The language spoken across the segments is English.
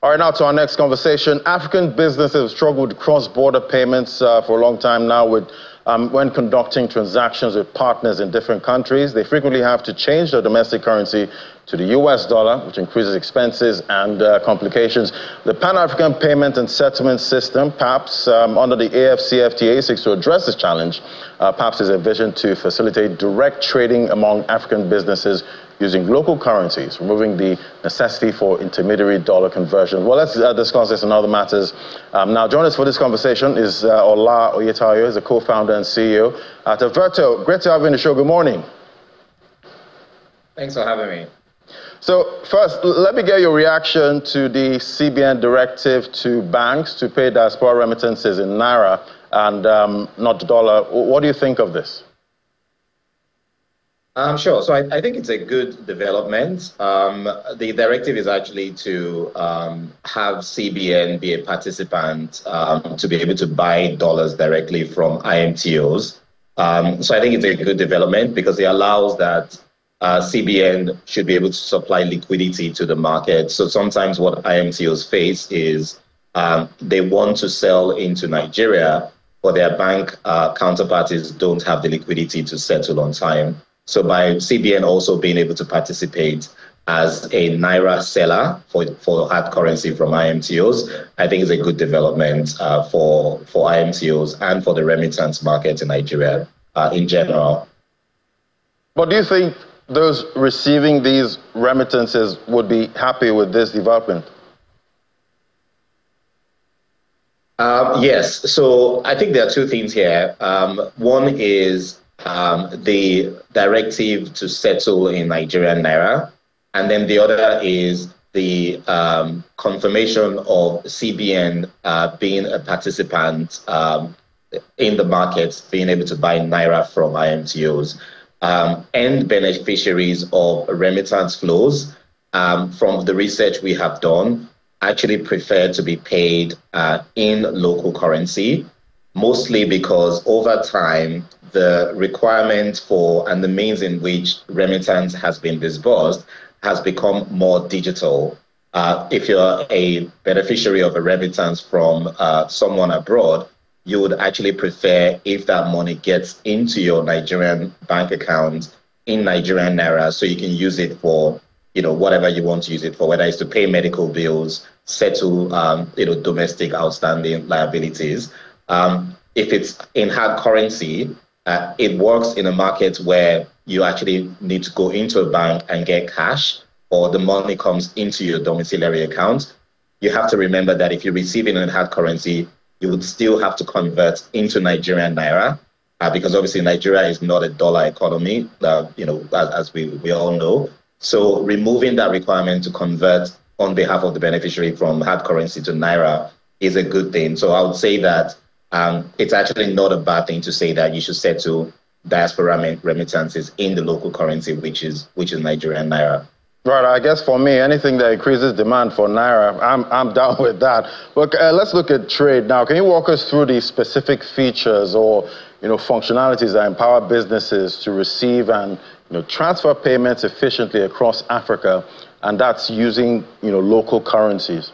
All right, now to our next conversation. African businesses have struggled with cross-border payments for a long time now when conducting transactions with partners in different countries. They frequently have to change their domestic currency to the US dollar, which increases expenses and complications. The Pan-African Payment and Settlement System, PAPS, under the AfCFTA, seeks to address this challenge. PAPS is a vision to facilitate direct trading among African businesses using local currencies, removing the necessity for intermediary dollar conversion. Well, let's discuss this and other matters. Now, joining us for this conversation is Ola Oyetayo, who's the co-founder and CEO at Verto. Great to have you on the show. Good morning. Thanks for having me. So first, let me get your reaction to the CBN directive to banks to pay diaspora remittances in Naira and not the dollar. What do you think of this? Sure. So I think it's a good development. The directive is actually to have CBN be a participant to be able to buy dollars directly from IMTOs. So I think it's a good development because it allows that CBN should be able to supply liquidity to the market. So sometimes what IMTOs face is they want to sell into Nigeria, but their bank counterparties don't have the liquidity to settle on time. So by CBN also being able to participate as a Naira seller for hard currency from IMTOs, I think is a good development for IMTOs and for the remittance market in Nigeria in general. But do you think those receiving these remittances would be happy with this development? Yes. So I think there are two things here. One is the directive to settle in Nigerian Naira. And then the other is the confirmation of CBN being a participant in the market, being able to buy Naira from IMTOs. And beneficiaries of remittance flows, from the research we have done, actually prefer to be paid in local currency, mostly because over time, the requirement for and the means in which remittance has been disbursed has become more digital. If you're a beneficiary of a remittance from someone abroad, you would actually prefer if that money gets into your Nigerian bank account in Nigerian Naira, so you can use it for whatever you want to use it for, whether it's to pay medical bills, settle domestic outstanding liabilities. If it's in hard currency, it works in a market where you actually need to go into a bank and get cash, or the money comes into your domiciliary account. You have to remember that if you receive it in hard currency, you would still have to convert into Nigerian Naira, because obviously Nigeria is not a dollar economy, as we all know. So removing that requirement to convert on behalf of the beneficiary from hard currency to Naira is a good thing. So I would say that it's actually not a bad thing to say that you should settle diaspora remittances in the local currency, which is Nigerian Naira. Right. I guess for me, anything that increases demand for Naira, I'm down with that. But let's look at trade now. Can you walk us through the specific features or functionalities that empower businesses to receive and transfer payments efficiently across Africa, and that's using local currencies?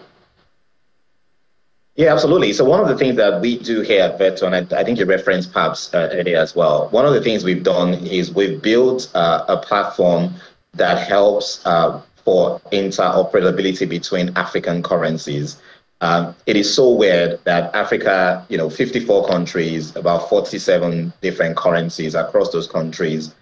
Yeah, absolutely. So one of the things that we do here at Verto, and I think you referenced PAPS earlier as well, one of the things we've done is we've built a platform that helps for interoperability between African currencies. It is so weird that Africa, 54 countries, about 47 different currencies across those countries.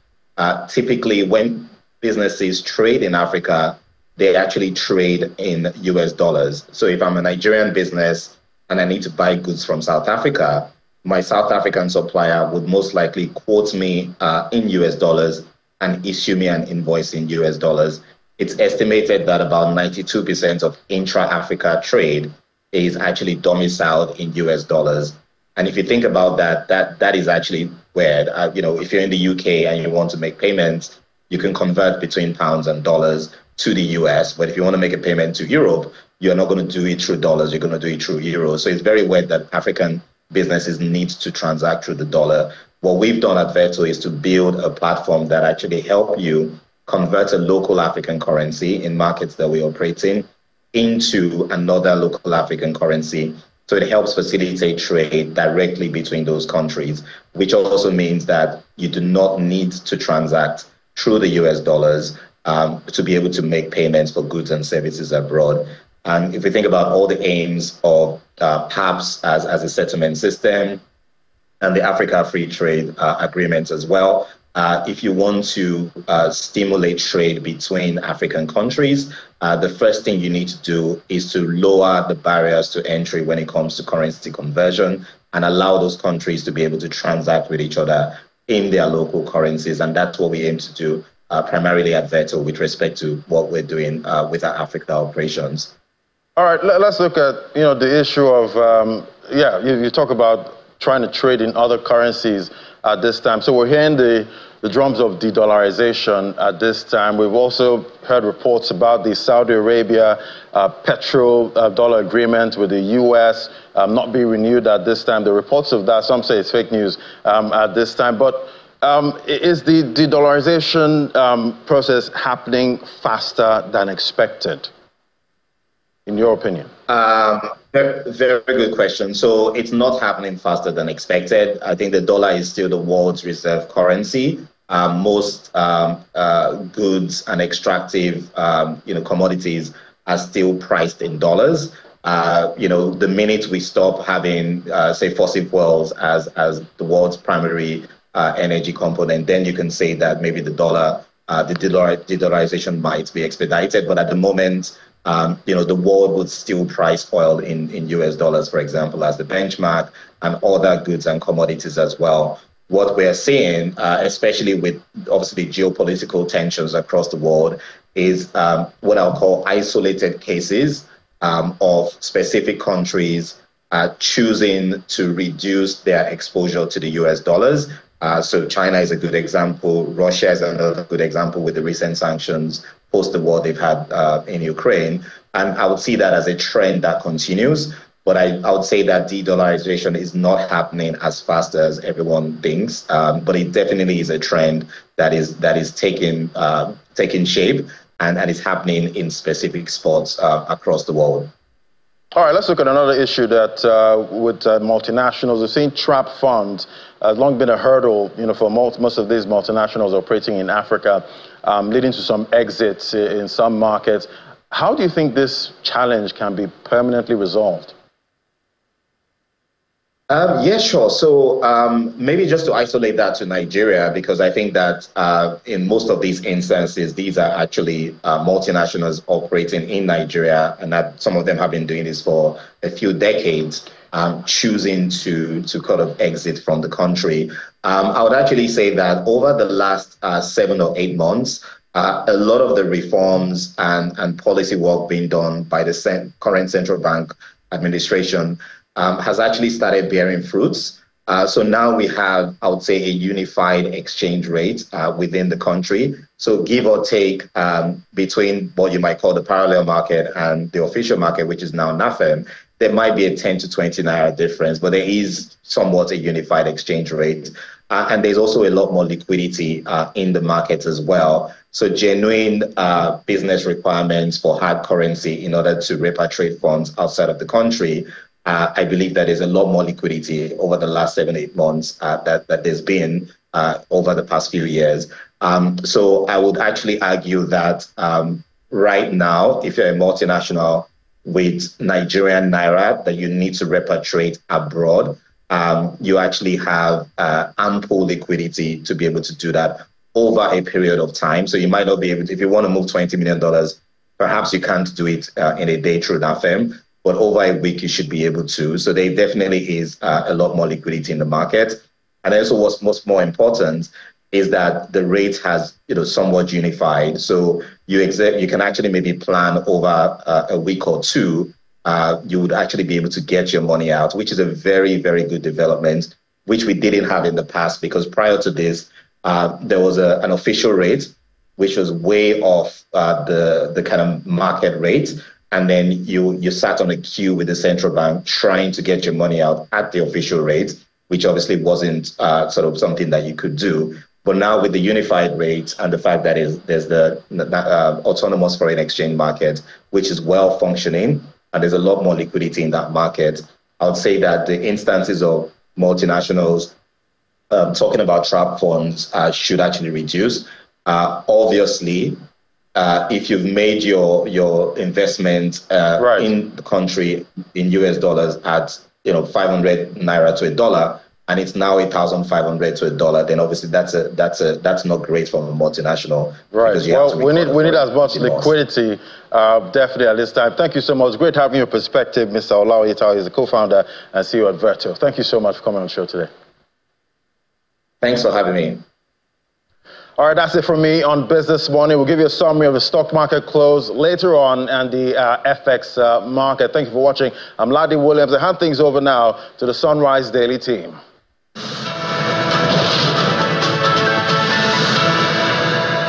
Typically, when businesses trade in Africa, they actually trade in US dollars. So if I'm a Nigerian business and I need to buy goods from South Africa, my South African supplier would most likely quote me in US dollars and issue me an invoice in US dollars. It's estimated that about 92% of intra-Africa trade is actually domiciled in US dollars. And if you think about that is actually weird. If you're in the UK and you want to make payments, you can convert between pounds and dollars to the US. But if you want to make a payment to Europe, you're not going to do it through dollars, you're going to do it through euros. So it's very weird that African businesses need to transact through the dollar. What we've done at Verto is to build a platform that actually help you convert a local African currency in markets that we operate in into another local African currency. So it helps facilitate trade directly between those countries, which also means that you do not need to transact through the US dollars to be able to make payments for goods and services abroad. And if we think about all the aims of PAPS as a settlement system and the Africa Free Trade Agreement as well, if you want to stimulate trade between African countries, the first thing you need to do is to lower the barriers to entry when it comes to currency conversion and allow those countries to be able to transact with each other in their local currencies. And that's what we aim to do primarily at Veto with respect to what we're doing with our Africa operations. All right, let's look at the issue of you talk about trying to trade in other currencies at this time. So we're hearing the drums of de-dollarization at this time. We've also heard reports about the Saudi Arabia petrodollar agreement with the U.S. Not being renewed at this time. The reports of that, some say it's fake news at this time. But is the de-dollarization process happening faster than expected, in your opinion? Very, very good question. So it's not happening faster than expected. I think the dollar is still the world's reserve currency. Most goods and extractive, commodities are still priced in dollars. The minute we stop having, say, fossil fuels as the world's primary energy component, then you can say that maybe the de-dollarization might be expedited. But at the moment, the world would still price oil in US dollars, for example, as the benchmark, and other goods and commodities as well. What we're seeing, especially with obviously geopolitical tensions across the world, is what I'll call isolated cases of specific countries choosing to reduce their exposure to the US dollars. So China is a good example. Russia is another good example with the recent sanctions post the war they've had in Ukraine. And I would see that as a trend that continues. But I would say that de-dollarization is not happening as fast as everyone thinks. But it definitely is a trend that is taking shape and is happening in specific spots across the world. All right, let's look at another issue that with multinationals. We've seen trap funds has long been a hurdle, for most of these multinationals operating in Africa, leading to some exits in some markets. How do you think this challenge can be permanently resolved? Yeah, sure. So maybe just to isolate that to Nigeria, because I think that in most of these instances, these are actually multinationals operating in Nigeria, and that some of them have been doing this for a few decades, choosing to kind of exit from the country. I would actually say that over the last 7 or 8 months, a lot of the reforms and policy work being done by the current central bank administration has actually started bearing fruits. So now we have, I would say, a unified exchange rate within the country. So give or take between what you might call the parallel market and the official market, which is now NAFEM, there might be a 10 to 20 Naira difference, but there is somewhat a unified exchange rate. And there's also a lot more liquidity in the market as well. So genuine business requirements for hard currency in order to repatriate funds outside of the country, I believe that there's a lot more liquidity over the last 7, 8 months that there's been over the past few years. So I would actually argue that right now, if you're a multinational with Nigerian Naira that you need to repatriate abroad, you actually have ample liquidity to be able to do that over a period of time. So you might not be able to, if you want to move $20 million, perhaps you can't do it in a day through NAFEM, but over a week you should be able to. So there definitely is a lot more liquidity in the market. And also what's more important is that the rate has somewhat unified. So you can actually maybe plan over a week or two. You would actually be able to get your money out, which is a very, very good development, which we didn't have in the past, because prior to this, there was an official rate, which was way off the kind of market rate. And then you sat on a queue with the central bank trying to get your money out at the official rate, which obviously wasn't sort of something that you could do. But now with the unified rates and the fact that there's the autonomous foreign exchange market, which is well functioning, and there's a lot more liquidity in that market, I would say that the instances of multinationals talking about trap funds should actually reduce. Obviously, if you've made your investment in the country in US dollars at 500 Naira to $1, and it's now 1,500 to $1, then obviously that's not great from a multinational. Right. Well, we need as much liquidity, definitely at this time. Thank you so much. Great having your perspective, Mr. Olaoye Itao. He's the co-founder and CEO at Virtual. Thank you so much for coming on the show today. Thanks for having me. All right, that's it from me on Business Morning. We'll give you a summary of the stock market close later on and the FX market. Thank you for watching. I'm Ladi Williams. I hand things over now to the Sunrise Daily team.